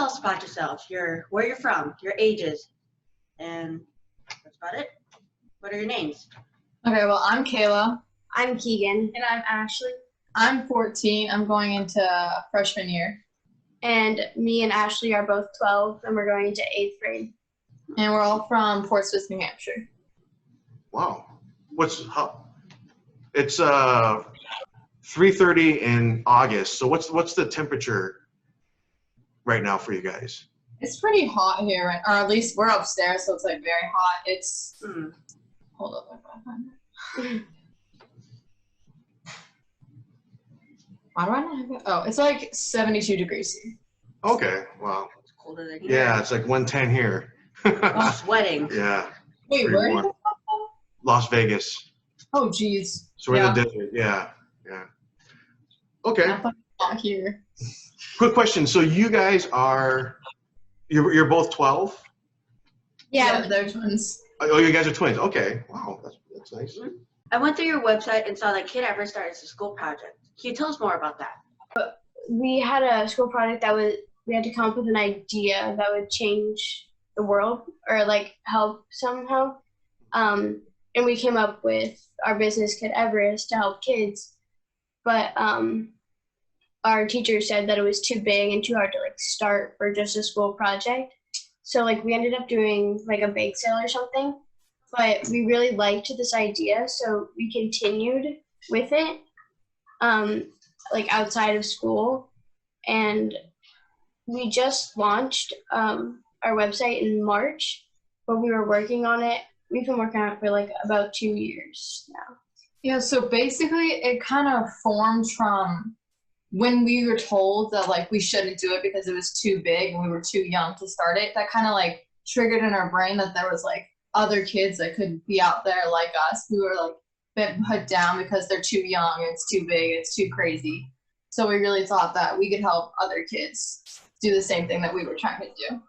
tell us about yourselves, where you're from, your ages, and that's about it. What are your names? Okay, well, I'm Kayla. I'm Keegan. And I'm Ashley. I'm 14. I'm going into freshman year. And me and Ashley are both 12, and we're going into 8th grade. And we're all from Portsmouth, New Hampshire. Wow. It's 3:30 in August. So what's the temperature right now for you guys? It's pretty hot here, right? Or at least we're upstairs, so it's like very hot. It's hold up, if I find it. Why do I not have it? Oh, it's like 72 degrees here. Okay, wow. It's colder than here. Yeah, it's like 110 here. I'm sweating. Yeah. Wait, pretty where? warm. Las Vegas. Oh, geez. So we're in the desert. Yeah. Okay. I thought not here. Quick question. So you guys you're both 12? Yeah. They're twins. Oh, you guys are twins. Okay. Wow, that's nice. I went through your website and saw that Kid Everest started as a school project. Can you tell us more about that? We had a school project we had to come up with an idea that would change the world or like help somehow. And we came up with our business, Kid Everest, to help kids. But our teacher said that it was too big and too hard to like start for just a school project. So like we ended up doing like a bake sale or something. But we really liked this idea, so we continued with it, like outside of school. And we just launched our website in March, but we were working on it. We've been working on it for like about 2 years now. Yeah, so basically it kind of formed from when we were told that like we shouldn't do it because it was too big and we were too young to start it. That kind of like triggered in our brain that there was like other kids that could be out there like us who are like been put down because they're too young, it's too big, it's too crazy. So we really thought that we could help other kids do the same thing that we were trying to do.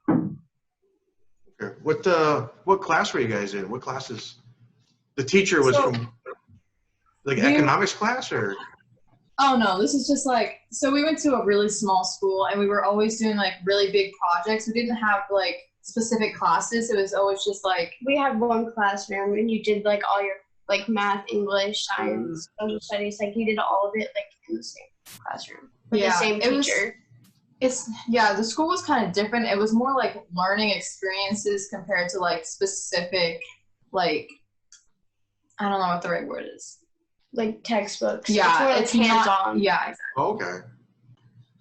Okay. What class were you guys in? What classes? The teacher was from like economics class or? Oh no, this is just like, so we went to a really small school and we were always doing like really big projects. We didn't have like specific classes. It was always just like, We had one classroom and you did like all your like math, English, science, social studies, like you did all of it like in the same classroom with the same teacher. The school was kind of different. It was more like learning experiences compared to like specific, like, I don't know what the right word is. Like textbooks. Yeah, it's hands-on. Yeah, exactly. Okay.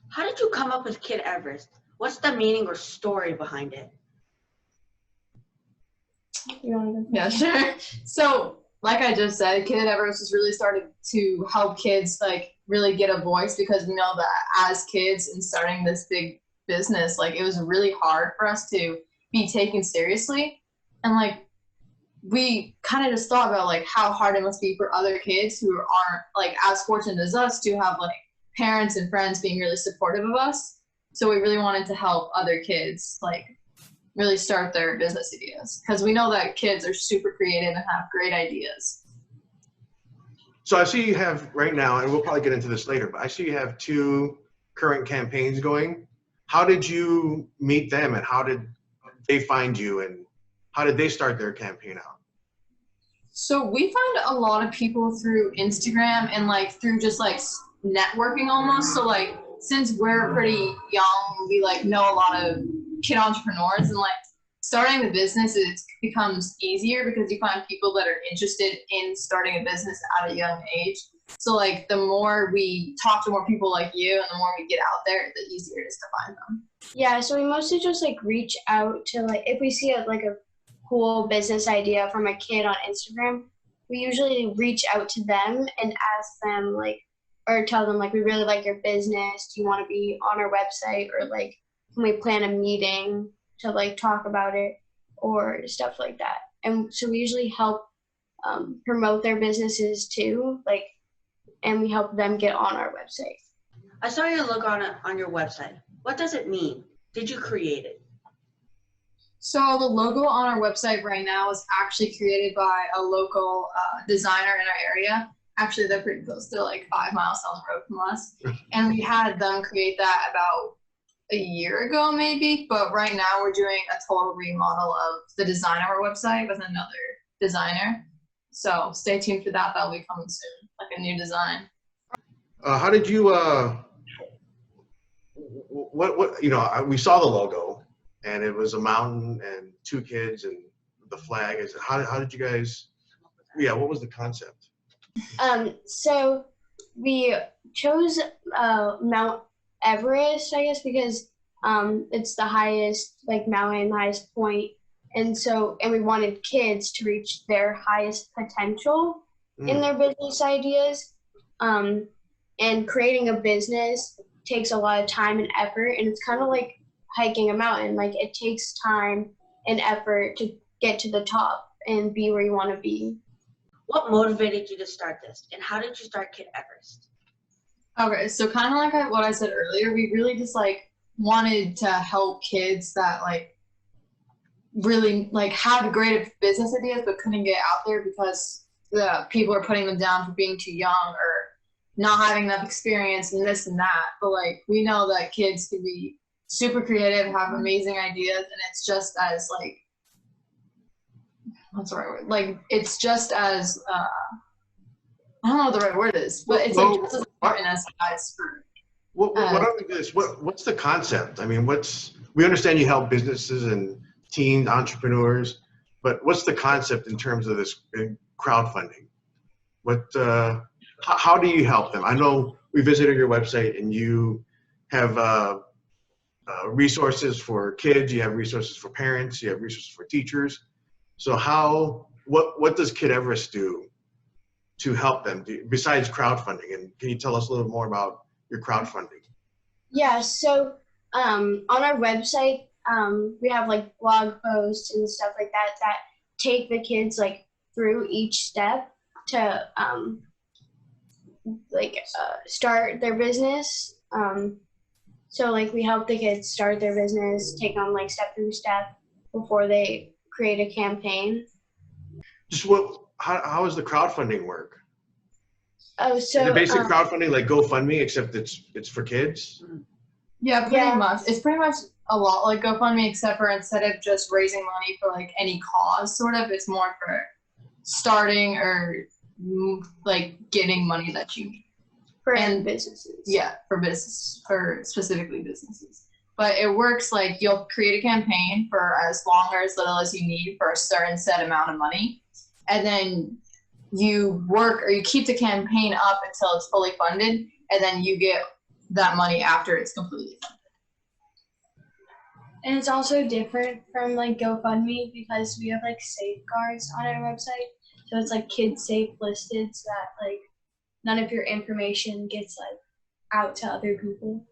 How did you come up with Kid Everest? What's the meaning or story behind it? You want to go? Yeah, sure. So, like I just said, Kid Everest has really started to help kids like really get a voice because we know that as kids and starting this big business, like it was really hard for us to be taken seriously. And like we kind of just thought about like how hard it must be for other kids who aren't like as fortunate as us to have like parents and friends being really supportive of us. So we really wanted to help other kids like really start their business ideas because we know that kids are super creative and have great ideas. So I see you have right now, and we'll probably get into this later, but I see you have 2 current campaigns going. How did you meet them and how did they find you and how did they start their campaign out? So we found a lot of people through Instagram and like through just like networking almost. So like since we're pretty young, we like know a lot of kid entrepreneurs and like starting the business becomes easier because you find people that are interested in starting a business at a young age. So like the more we talk to more people like you and the more we get out there, the easier it is to find them. Yeah, so we mostly just like reach out to like if we see a cool business idea from a kid on Instagram, we usually reach out to them and ask them like, or tell them like, we really like your business. Do you want to be on our website? Or like, can we plan a meeting to like talk about it or stuff like that? And so we usually help promote their businesses too, like, and we help them get on our website. I saw your logo on your website. What does it mean? Did you create it? So the logo on our website right now is actually created by a local designer in our area. Actually, they're pretty close. They're like 5 miles down the road from us. And we had them create that about a year ago maybe, but right now we're doing a total remodel of the design of our website with another designer. So stay tuned for that. That'll be coming soon, like a new design. How did you, what, you know, we saw the logo and it was a mountain and two kids and the flag. How did you guys, yeah, what was the concept? So we chose Mount Everest, I guess, because it's the highest like mountain, highest point, and we wanted kids to reach their highest potential in their business ideas. And creating a business takes a lot of time and effort, and it's kind of like hiking a mountain. Like it takes time and effort to get to the top and be where you want to be. What motivated you to start this, and how did you start Kid Everest? Okay, so kind of like what I said earlier, we really just like wanted to help kids that like really like had great business ideas but couldn't get out there because the people are putting them down for being too young or not having enough experience and this and that. But like we know that kids can be super creative, have amazing ideas, and it's just as like what's the right word? Like it's just as I don't know what the right word is, but it's like just as important as guys for. What's the concept? I mean, we understand you help businesses and teen entrepreneurs, but what's the concept in terms of this crowdfunding? How do you help them? I know we visited your website and you have resources for kids, you have resources for parents, you have resources for teachers. So what does Kid Everest do to help them besides crowdfunding? And can you tell us a little more about your crowdfunding? Yeah, so on our website, we have like blog posts and stuff like that take the kids like through each step to start their business. So like we help the kids start their business, take on like step through step before they create a campaign. Just how does the crowdfunding work? Oh, so is it basic crowdfunding like GoFundMe, except it's for kids? Yeah, pretty much. It's pretty much a lot like GoFundMe, except for instead of just raising money for like any cause, sort of, it's more for starting or like getting money that you need. For businesses. Yeah, for specifically businesses. But it works like you'll create a campaign for as long or as little as you need for a certain set amount of money, and then you work or you keep the campaign up until it's fully funded, and then you get that money after it's completely funded. And it's also different from like GoFundMe because we have like safeguards on our website. So it's like kid safe listed so that like none of your information gets like out to other people.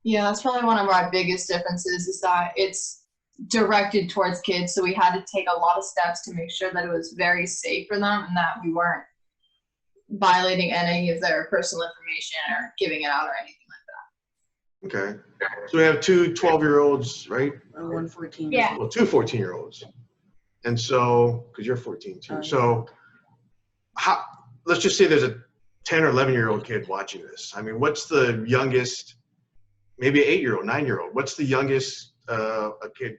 Yeah, that's probably one of our biggest differences is that it's directed towards kids. So we had to take a lot of steps to make sure that it was very safe for them and that we weren't violating any of their personal information or giving it out or anything like that. Okay. So we have two 12-year-olds, right? One 14. Yeah. Well, two 14-year-olds. And so, because you're 14 too. So let's just say there's a 10 or 11-year-old kid watching this. I mean, what's the youngest, maybe an 8-year-old, 9-year-old, what's the youngest a kid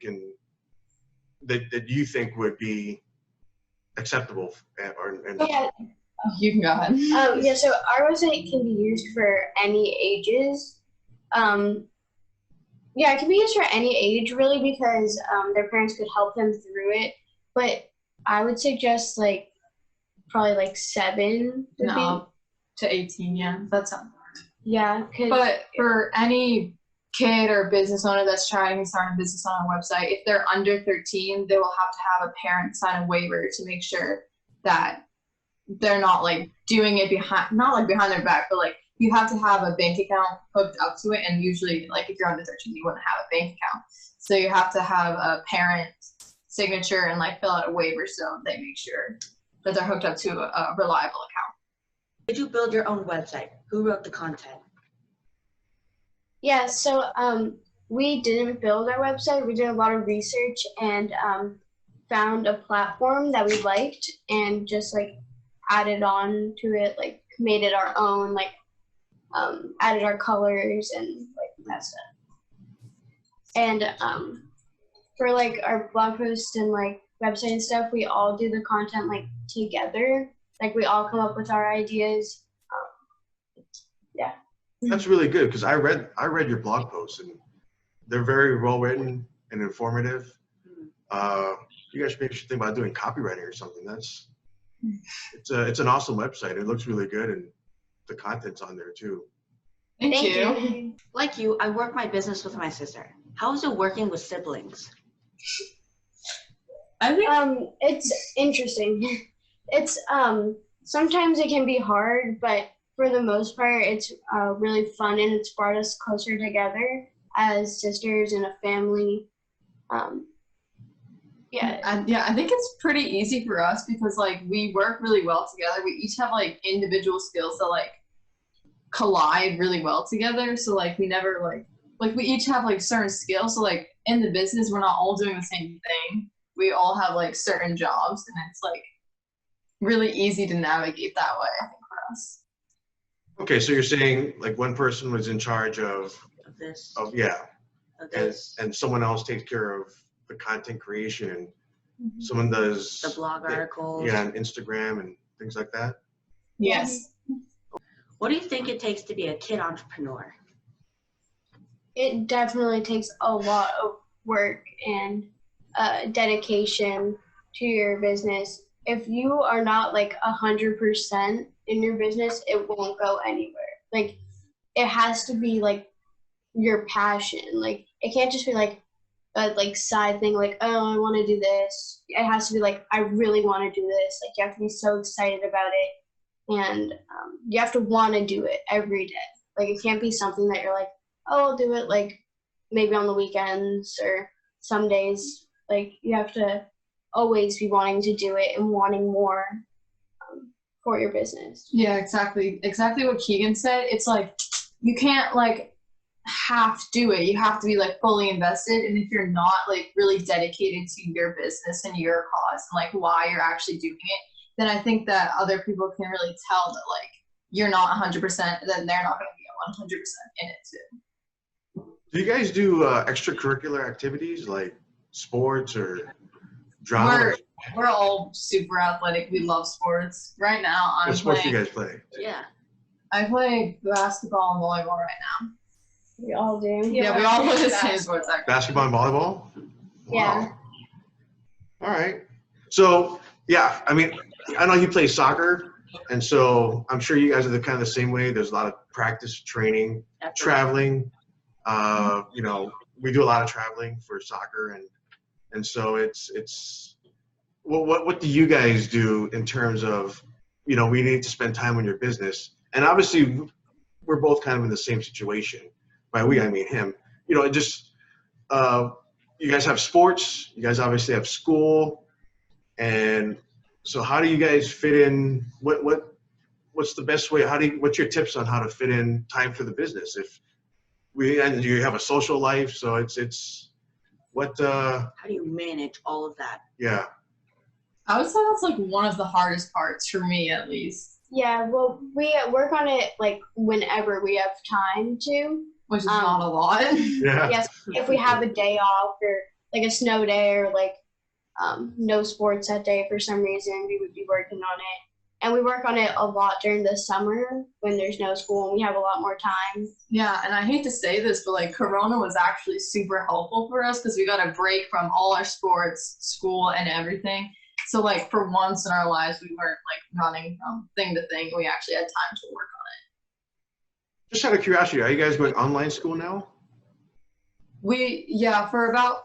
that you think would be acceptable? Yeah. You can go ahead. Yeah, so our website can be used for any ages. Yeah, it can be used for any age really because their parents could help them through it. But I would suggest like probably like 7 to 18, yeah. That sounds hard. Yeah. But for any kid or business owner that's trying to start a business on our website, if they're under 13, they will have to have a parent sign a waiver to make sure that they're not like doing it behind their back, but like you have to have a bank account hooked up to it. And usually like if you're under 13, you wouldn't have a bank account. So you have to have a parent signature and like fill out a waiver so they make sure that they're hooked up to a reliable account. Did you build your own website? Who wrote the content? Yeah, so we didn't build our website. We did a lot of research and found a platform that we liked and just like added on to it, like made it our own, like added our colors and like that stuff. And for like our blog posts and like website and stuff, we all do the content like together. Like we all come up with our ideas. Yeah. That's really good because I read your blog posts and they're very well written and informative. You guys maybe should think about doing copywriting or something. It's an awesome website. It looks really good and the content's on there too. Thank you. Like you, I work my business with my sister. How is it working with siblings? I think It's interesting. It's sometimes it can be hard, but for the most part, it's really fun and it's brought us closer together as sisters and a family. Yeah. I think it's pretty easy for us because like we work really well together. We each have like individual skills that like collide really well together. So like we never like we each have like certain skills. So like in the business, we're not all doing the same thing. We all have like certain jobs, and it's like really easy to navigate that way, I think, for us. Okay, so you're saying like one person was in charge of This, yeah, of this, and someone else takes care of the content creation and someone does the blog articles. yeah, and Instagram and things like that. Yes. What do you think it takes to be a kid entrepreneur? It definitely takes a lot of work and dedication to your business. If you are not like 100% in your business, it won't go anywhere. Like it has to be like your passion. Like it can't just be like a like side thing. Like, oh, I want to do this. It has to be like, I really want to do this. Like you have to be so excited about it, and you have to want to do it every day. Like it can't be something that you're like, oh, I'll do it like maybe on the weekends or some days. Like you have to always be wanting to do it and wanting more for your business. Yeah, exactly what Keegan said. It's like you can't like half do it. You have to be like fully invested, and if you're not like really dedicated to your business and your cause and like why you're actually doing it, then I think that other people can really tell that like you're not 100%, then they're not going to be 100% in it too. Do you guys do extracurricular activities like sports or drama? We're all super athletic. We love sports. Right now, What sports do you guys play? Yeah. I play basketball and volleyball right now. We all do. Yeah, we all play the same sports. Basketball and volleyball? Yeah. Wow. All right. So, yeah, I mean, I know you play soccer, and so I'm sure you guys are the kind of the same way. There's a lot of practice, training, traveling. You know, we do a lot of traveling for soccer, and so it's what do you guys do in terms of, you know, we need to spend time on your business, and obviously we're both kind of in the same situation. By we, I mean him. You know, it just you guys have sports, you guys obviously have school, and so how do you guys fit in? What's the best way? What's your tips on how to fit in time for the business? And you have a social life, so it's what. How do you manage all of that? Yeah. I would say that's like one of the hardest parts for me, at least. Yeah, well, we work on it like whenever we have time to. Which is not a lot. Yeah. Yes, if we have a day off or like a snow day or like no sports that day for some reason, we would be working on it. And we work on it a lot during the summer when there's no school and we have a lot more time. Yeah, and I hate to say this, but like Corona was actually super helpful for us because we got a break from all our sports, school, and everything. So like for once in our lives, we weren't like running from thing to thing. We actually had time to work on it. Just out of curiosity, are you guys going online school now?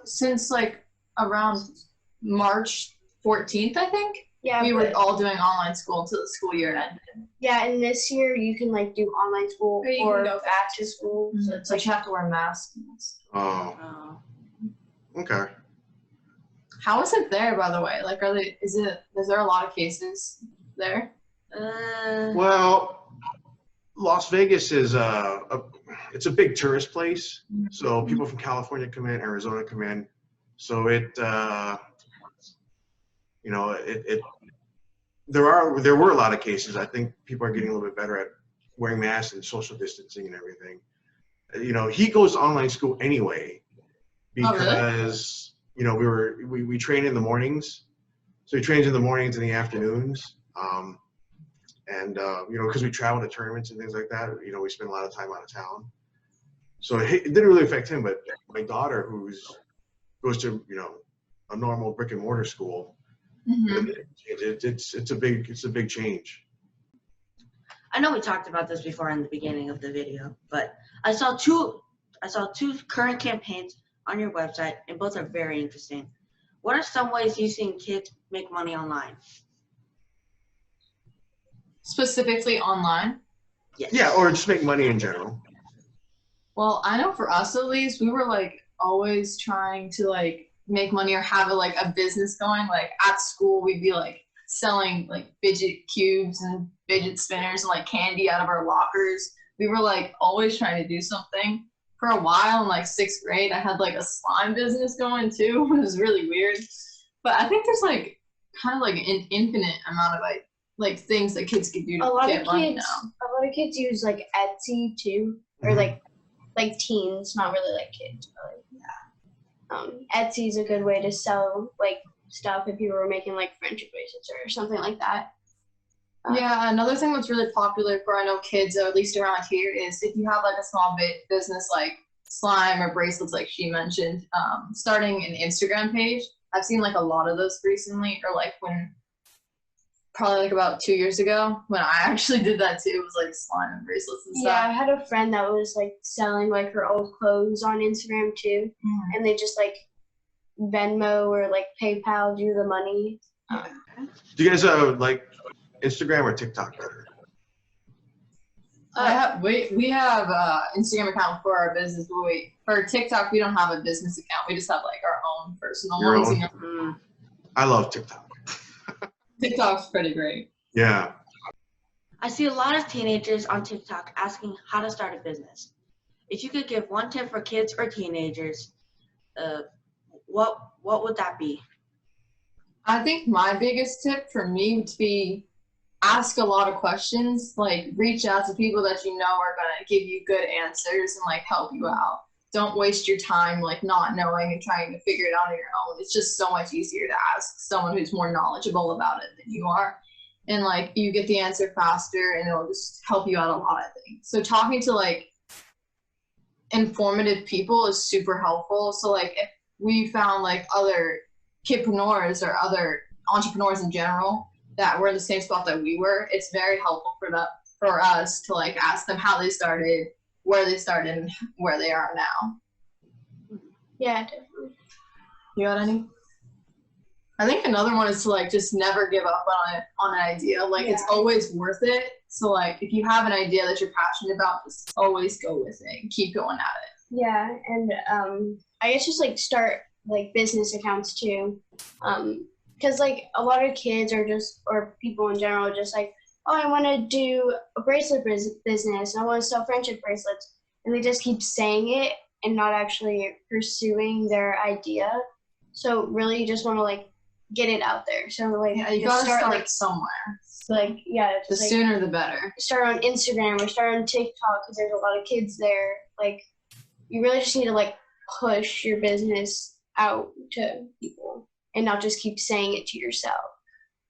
Since like around March 14th, I think. Yeah, we were all doing online school until the school year ended. Yeah, and this year you can like do online school or go back to school. So it's like you have to wear masks. Oh. Okay. How is it there, by the way? Like, is there a lot of cases there? Well, Las Vegas is it's a big tourist place, so people from California come in, Arizona come in, so you know, there were a lot of cases. I think people are getting a little bit better at wearing masks and social distancing and everything. You know, he goes to online school anyway, Oh, really? because we train in the mornings, so he trains in the mornings and the afternoons, because we travel to tournaments and things like that, we spend a lot of time out of town, so it didn't really affect him. But my daughter, goes to a normal brick and mortar school, Mm-hmm. it's a big change. I know we talked about this before in the beginning of the video, but I saw two current campaigns on your website, and both are very interesting. What are some ways you've seen kids make money online? Specifically online? Yes. Yeah, or just make money in general. Well, I know for us at least, we were like always trying to like make money or have a business going. Like at school, we'd be like selling like fidget cubes and fidget spinners and like candy out of our lockers. We were like always trying to do something. For a while in like 6th grade, I had like a slime business going too. It was really weird. But I think there's like kind of like an infinite amount of like things that kids can do to get money now. A lot of kids use like Etsy too, or like teens, not really like kids. But like, Etsy's a good way to sell like stuff if you were making like friendship bracelets or something like that. Yeah, another thing that's really popular for, I know, kids, at least around here, is if you have like a small business like slime or bracelets, like she mentioned, starting an Instagram page. I've seen like a lot of those recently, or like probably like about 2 years ago when I actually did that too. It was like slime and bracelets and stuff. Yeah, I had a friend that was like selling like her old clothes on Instagram too, and they just like Venmo or like PayPal you the money. Do you guys like Instagram or TikTok better? We have Instagram account for our business, but for TikTok we don't have a business account. We just have like our own personal Your ones. own? I love TikTok. TikTok's pretty great. Yeah. I see a lot of teenagers on TikTok asking how to start a business. If you could give one tip for kids or teenagers, what would that be? I think my biggest tip for me would be ask a lot of questions, like reach out to people that you know are going to give you good answers and like help you out. Don't waste your time like not knowing and trying to figure it out on your own. It's just so much easier to ask someone who's more knowledgeable about it than you are. And like you get the answer faster and it'll just help you out a lot, I think. So talking to like informative people is super helpful. So like if we found like other kidpreneurs or other entrepreneurs in general that were in the same spot that we were, it's very helpful for us to like ask them how they started, where they started, and where they are now. Yeah, definitely. You got any? I think another one is to like just never give up on an idea. Like it's always worth it. So like if you have an idea that you're passionate about, just always go with it and keep going at it. Yeah, and I guess just like start like business accounts too. Because like a lot of kids or people in general are just like, oh, I want to do a bracelet business. I want to sell friendship bracelets. And they just keep saying it and not actually pursuing their idea. So really you just want to like get it out there. So like you gotta start like somewhere. Like The sooner the better. Start on Instagram or start on TikTok because there's a lot of kids there. Like you really just need to like push your business out to people and not just keep saying it to yourself.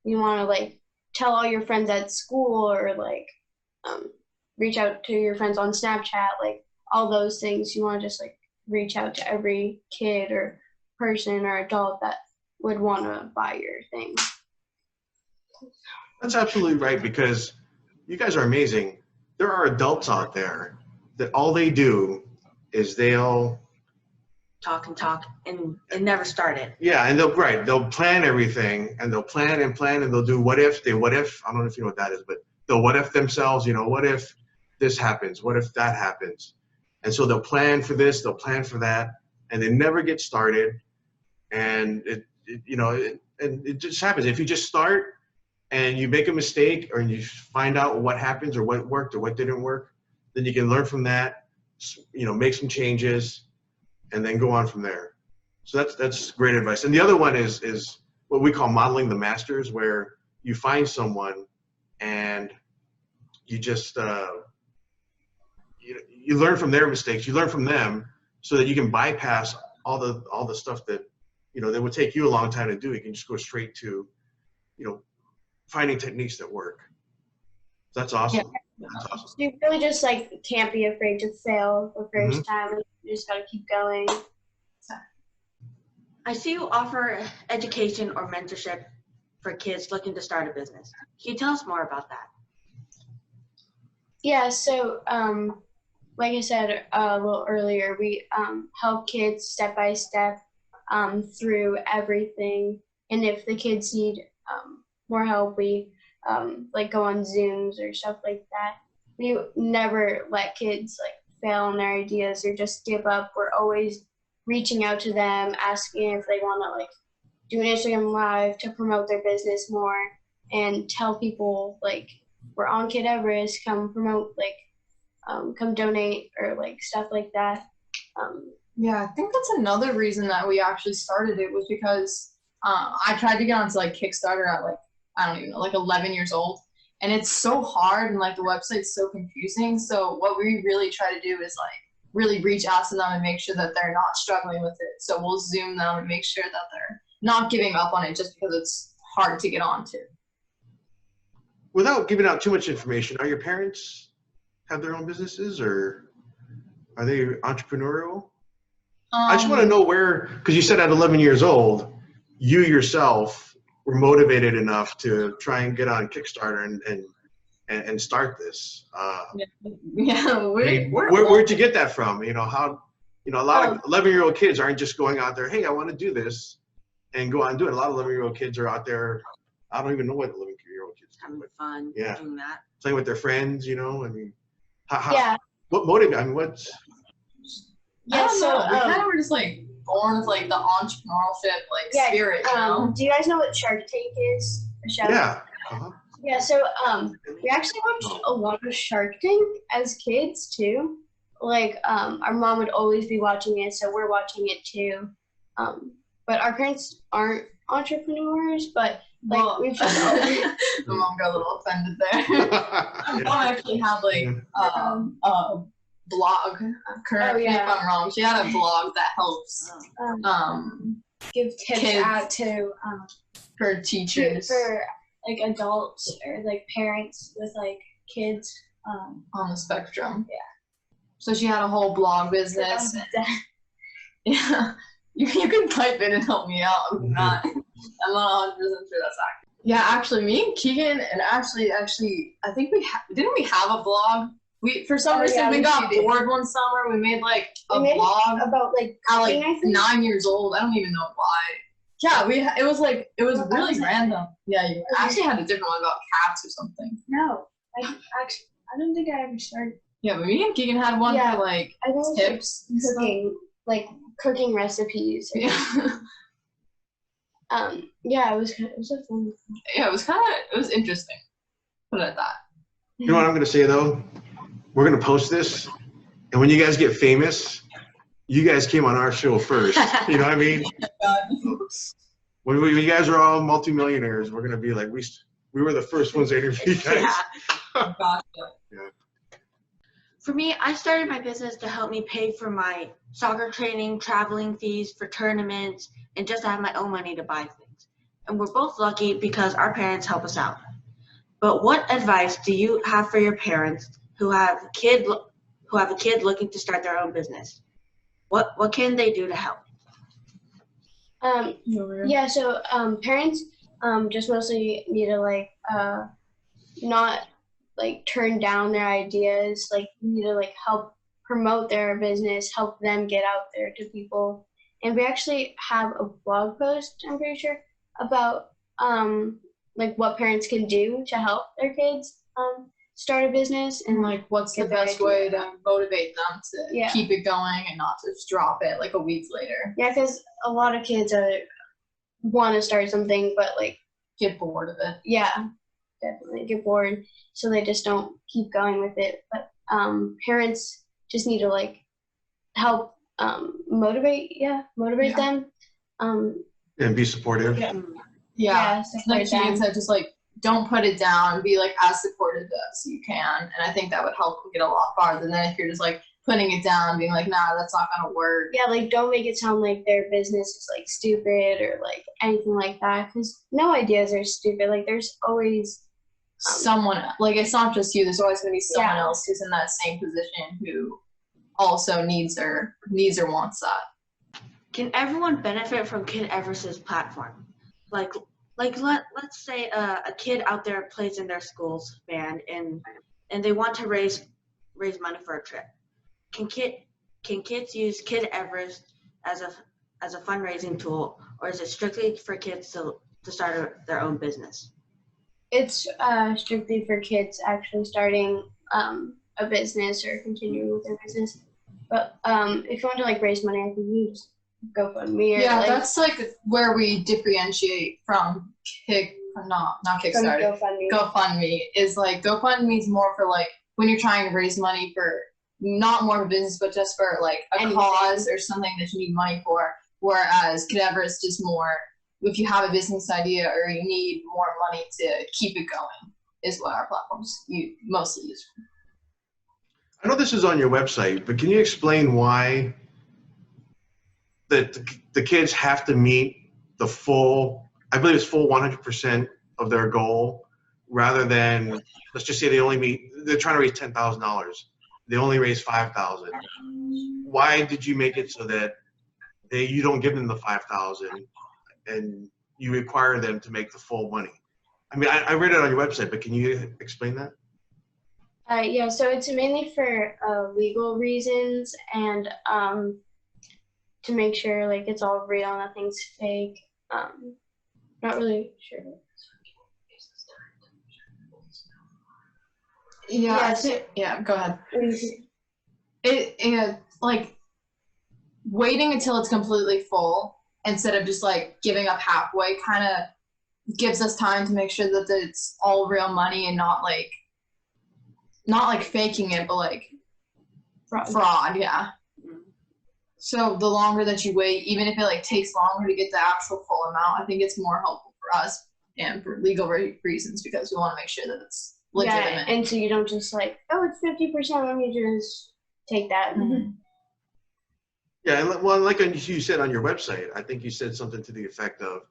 You want to like tell all your friends at school or like reach out to your friends on Snapchat, like all those things. You want to just like reach out to every kid or person or adult that would want to buy your thing. That's absolutely right, because you guys are amazing. There are adults out there that all they do is they'll talk and never start it. Yeah, and they'll plan everything, and they'll plan and they'll do what if, I don't know if you know what that is, but they'll what if themselves, what if this happens, what if that happens. And so they'll plan for this, they'll plan for that, and they never get started. And it just happens. If you just start and you make a mistake or you find out what happens or what worked or what didn't work, then you can learn from that, make some changes, and then go on from there. So that's great advice. And the other one is what we call modeling the masters, where you find someone and you just you learn from their mistakes, you learn from them, so that you can bypass all the stuff that, that would take you a long time to do. You can just go straight to, finding techniques that work. That's awesome. Yeah. That's awesome. You really just like can't be afraid to fail the 1st time. You just gotta keep going. I see you offer education or mentorship for kids looking to start a business. Can you tell us more about that? Yeah, so like I said a little earlier, we help kids step by step through everything. And if the kids need more help, we like go on Zooms or stuff like that. We never let kids like fail on their ideas or just give up. We're always reaching out to them, asking if they want to like do an Instagram live to promote their business more and tell people like we're on Kid Everest, come promote, like come donate or like stuff like that. Yeah, I think that's another reason that we actually started it was because I tried to get onto like Kickstarter at like, I don't even know, like 11 years old. And it's so hard and like the website's so confusing. So what we really try to do is like really reach out to them and make sure that they're not struggling with it. So we'll Zoom them and make sure that they're not giving up on it just because it's hard to get onto. Without giving out too much information, are your parents have their own businesses or are they entrepreneurial? I just want to know where, because you said at 11 years old, you yourself were motivated enough to try and get on Kickstarter and start this. Where'd you get that from? A lot of 11-year-old kids aren't just going out there, hey, I want to do this and go out and do it. A lot of 11-year-old kids are out there, I don't even know what 11-year-old kids do. Having fun doing that. Playing with their friends, I mean, what motivated, I mean, what's... Yeah, so we kind of were just like born with like the entrepreneurship spirit. Do you guys know what Shark Tank is? Yeah. Uh-huh. Yeah, so we actually watched a lot of Shark Tank as kids too. Like our mom would always be watching it, so we're watching it too. But our parents aren't entrepreneurs, but like we've just always... The mom got a little offended there. My mom actually had like blog. Correct me if I'm wrong. She had a blog that helps give tips kids out to for teachers for like adults or like parents with like kids on the spectrum. Yeah. So she had a whole blog business. Yeah. You can type in and help me out. I'm not 100% sure that's accurate. Yeah, actually, me and Keegan and Ashley I think didn't we have a blog? We for some reason we got bored one summer. We made like a blog about like at like 9 years old. I don't even know why. Yeah, it was really random. Yeah, you actually had a different one about cats or something. No, I don't think I ever started. Yeah, but me and Keegan had one for like tips, like cooking recipes. Yeah. Yeah, it was a fun. Yeah, it was interesting. Put it at that. You know what I'm gonna say though? We're gonna post this, and when you guys get famous, you guys came on our show first. You know what I mean? When you guys are all multimillionaires, we're gonna be like, we were the first ones to interview you guys. Gotcha. Yeah. For me, I started my business to help me pay for my soccer training, traveling fees for tournaments, and just to have my own money to buy things. And we're both lucky because our parents help us out. But what advice do you have for your parents who have a kid looking to start their own business? What can they do to help? Yeah, so parents just mostly need to like not like turn down their ideas, like need to like help promote their business, help them get out there to people. And we actually have a blog post, I'm pretty sure, about like what parents can do to help their kids start a business and like what's the best way to motivate them to keep it going and not just drop it like a week later. Yeah, because a lot of kids want to start something but like get bored of it. Yeah, definitely get bored, so they just don't keep going with it. But parents just need to like help motivate them and be supportive. Yeah, like Keegan said, just like don't put it down, be like as supportive as you can, and I think that would help get a lot farther than if you're just like putting it down, being like, nah, that's not gonna work. Yeah, like don't make it sound like their business is like stupid or like anything like that, because no ideas are stupid. Like there's always Someone, like it's not just you, there's always gonna be someone Yeah. else who's in that same position who also needs or wants that. Can everyone benefit from Kid Everest's platform? Let's say a kid out there plays in their school's band and they want to raise money for a trip. Can kids use Kid Everest as a fundraising tool, or is it strictly for kids to start their own business? It's strictly for kids actually starting a business or continuing with their business. But if you want to like raise money, I can use GoFundMe. Or, Yeah, like, that's like where we differentiate from not from Kickstarter. GoFundMe. GoFundMe is like, GoFundMe is more for like when you're trying to raise money for not more of a business, but just for like a Anything. cause or something that you need money for. Whereas Kid Everest is more if you have a business idea or you need more money to keep it going, is what our platforms you mostly use. I know this is on your website, but can you explain why the kids have to meet the full, I believe it's full 100% of their goal, rather than, let's just say they're trying to raise $10,000. They only raise $5,000. Why did you make it so that you don't give them the $5,000 and you require them to make the full money? I mean, I read it on your website, but can you explain that? Yeah, so it's mainly for legal reasons and to make sure like it's all real, nothing's fake. Not really sure. Yeah, go ahead. It like waiting until it's completely full instead of just like giving up halfway kind of gives us time to make sure that it's all real money and not like faking it, but like fraud. Yeah. So the longer that you wait, even if it like takes longer to get the actual full amount, I think it's more helpful for us and for legal reasons, because we want to make sure that it's legitimate. Yeah, and so you don't just like, oh, it's 50%, let me just take that. Mm-hmm. Yeah, and well, like you said on your website, I think you said something to the effect of,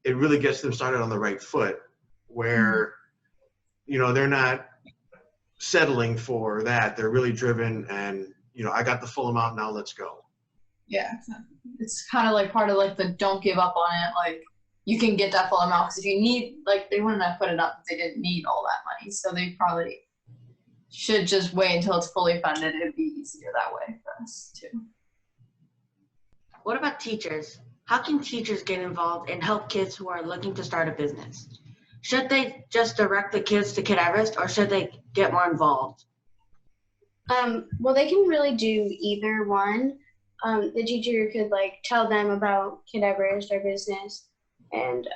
it really gets them started on the right foot, where, you know, they're not settling for that. They're really driven and, you know, I got the full amount, now let's go. Yeah, it's kind of like part of like the don't give up on it. Like you can get that full amount, because if you need, like they wouldn't have put it up if they didn't need all that money. So they probably should just wait until it's fully funded. It'd be easier that way for us too. What about teachers? How can teachers get involved and help kids who are looking to start a business? Should they just direct the kids to Kid Everest, or should they get more involved? Well, they can really do either one. The teacher could like tell them about Kid Everest, our business, and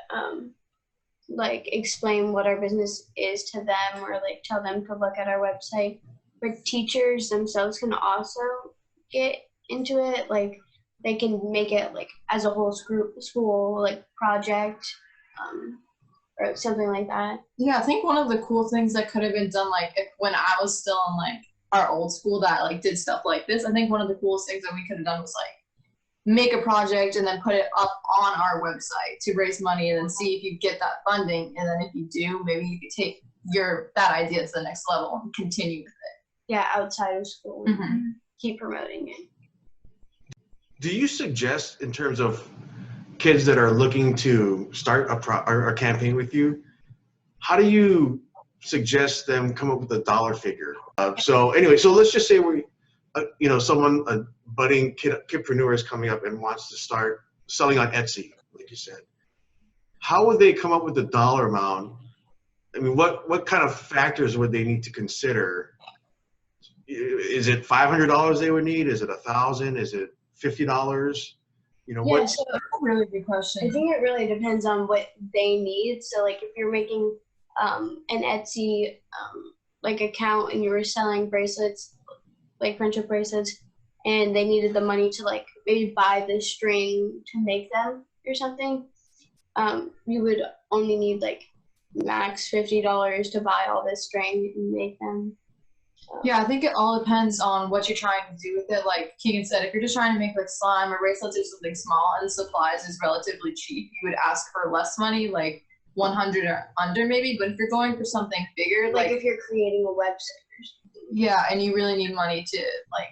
like explain what our business is to them, or like tell them to look at our website. But teachers themselves can also get into it. Like they can make it like as a whole school like project, or something like that. Yeah, I think one of the cool things that could have been done, like when I was still in like our old school that like did stuff like this, I think one of the coolest things that we could have done was like make a project and then put it up on our website to raise money, and then see if you get that funding, and then if you do, maybe you could take that idea to the next level and continue with it. Yeah, outside of school, keep promoting it. Do you suggest, in terms of kids that are looking to start a campaign with you, how do you suggest them come up with a dollar figure? So let's just say a budding kidpreneur is coming up and wants to start selling on Etsy, like you said. How would they come up with the dollar amount? I mean, what kind of factors would they need to consider? Is it $500 they would need? Is it $1,000? Is it $50? You know, Yeah, what? so That's a really good question. I think it really depends on what they need. So like if you're making an Etsy like account and you were selling bracelets, like friendship bracelets, and they needed the money to like maybe buy the string to make them or something, you would only need like max $50 to buy all this string and make them. Yeah, I think it all depends on what you're trying to do with it. Like Keegan said, if you're just trying to make like slime or bracelets or something small and the supplies is relatively cheap, you would ask for less money, like 100 or under maybe. But if you're going for something bigger, Like if you're creating a website or something. yeah, and you really need money to like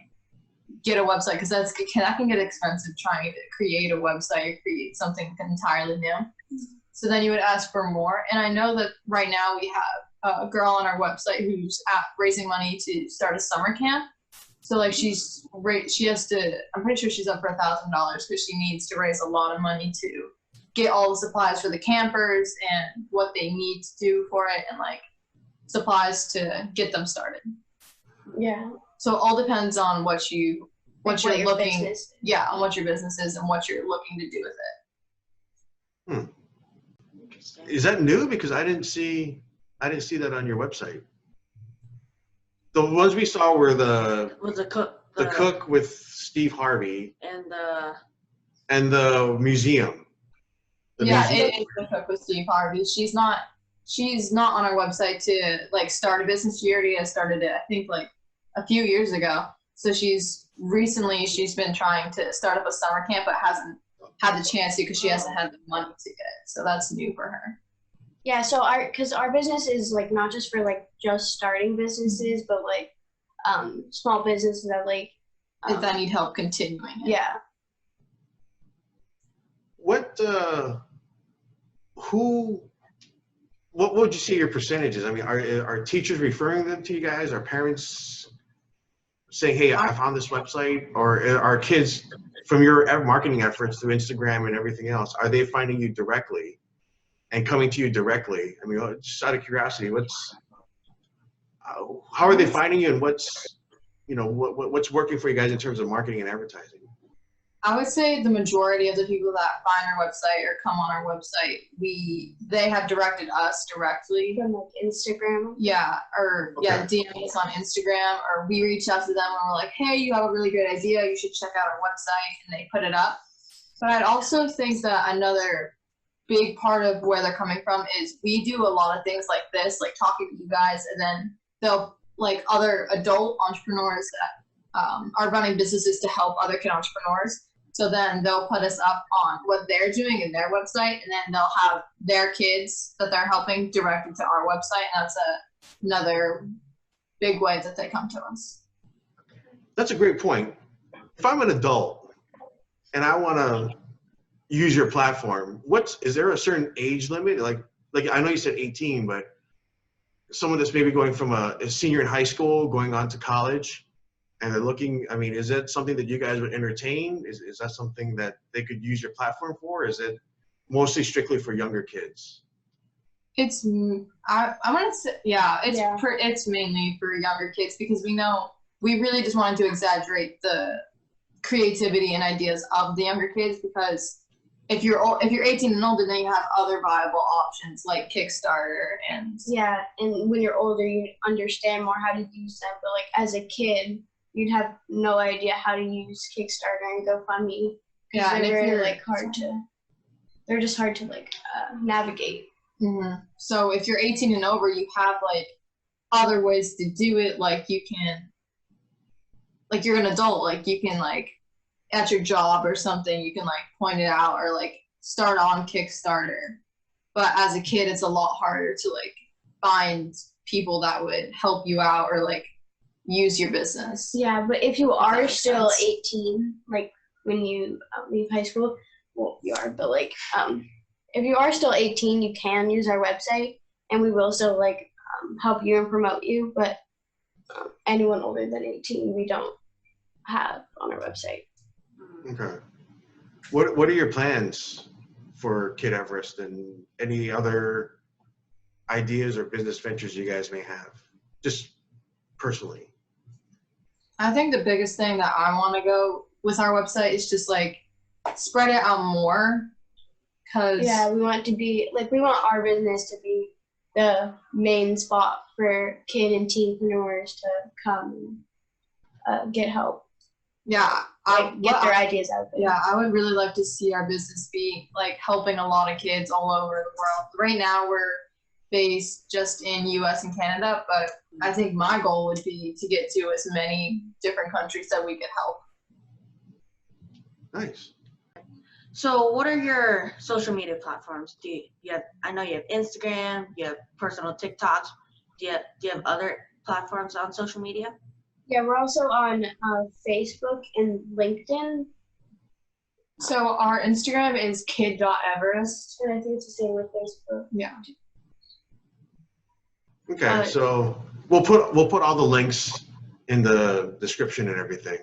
get a website because that can get expensive trying to create a website or create something entirely new. So then you would ask for more. And I know that right now we have a girl on our website who's raising money to start a summer camp. So like she has to, I'm pretty sure she's up for $1,000 because she needs to raise a lot of money to get all the supplies for the campers and what they need to do for it and like supplies to get them started. Yeah. So it all depends on what you're looking, business. yeah, on what your business is and what you're looking to do with it. Is that new? Because I didn't see that on your website. The ones we saw were the cook with Steve Harvey and the museum. Yeah, it is the cook with Steve Harvey. She's not on our website to like start a business. She already has started it, I think, like a few years ago. So she's been trying to start up a summer camp, but hasn't had the chance to because she hasn't had the money to get it. So that's new for her. Yeah, so because our business is like not just for like just starting businesses, but like small businesses that like if I need help continuing it. Yeah. What would you say your percentages? I mean, are teachers referring them to you guys? Are parents saying, "Hey, I found this website," or are kids from your marketing efforts through Instagram and everything else, are they finding you directly and coming to you directly? I mean, just out of curiosity, how are they finding you, and what's working for you guys in terms of marketing and advertising? I would say the majority of the people that find our website or come on our website, they have directed us directly. From like Instagram. Yeah, or DM us on Instagram, or we reach out to them and we're like, hey, you have a really great idea, you should check out our website, and they put it up. But I'd also think that another big part of where they're coming from is we do a lot of things like this, like talking to you guys, and then they'll like other adult entrepreneurs that are running businesses to help other kid entrepreneurs. So then they'll put us up on what they're doing in their website, and then they'll have their kids that they're helping directed to our website. And that's another big way that they come to us. That's a great point. If I'm an adult and I want to use your platform, is there a certain age limit? Like I know you said 18, but someone that's maybe going from a senior in high school going on to college, and they're looking, I mean, is that something that you guys would entertain? Is that something that they could use your platform for? Or is it mostly strictly for younger kids? It's, I want to say, it's mainly for younger kids because we really just wanted to exaggerate the creativity and ideas of the younger kids, because if you're 18 and older, then you have other viable options like Kickstarter and when you're older, you understand more how to use them. But like as a kid, you'd have no idea how to use Kickstarter and GoFundMe. Yeah, and they're just hard to like navigate. Mm-hmm. So if you're 18 and over, you have like other ways to do it. Like you can, like you're an adult, like you can like at your job or something, you can like point it out or like start on Kickstarter. But as a kid, it's a lot harder to like find people that would help you out or like use your business. Yeah, but if you are still 18, like when you leave high school, well, you are, but like if you are still 18, you can use our website, and we will still like help you and promote you. But anyone older than 18, we don't have on our website. Okay. What are your plans for Kid Everest and any other ideas or business ventures you guys may have, just personally? I think the biggest thing that I want to go with our website is just like spread it out more. We want our business to be the main spot for kid and teenpreneurs to come and get help. Yeah, get their ideas out there. Yeah, I would really like to see our business be like helping a lot of kids all over the world. Right now, based just in US and Canada, but I think my goal would be to get to as many different countries that we could help. Nice. So what are your social media platforms? Do you have, I know you have Instagram, you have personal TikToks. Do you have other platforms on social media? Yeah, we're also on Facebook and LinkedIn, So our Instagram is kid.everest. and I think it's the same with Facebook. Yeah. Okay, so we'll put all the links in the description and everything.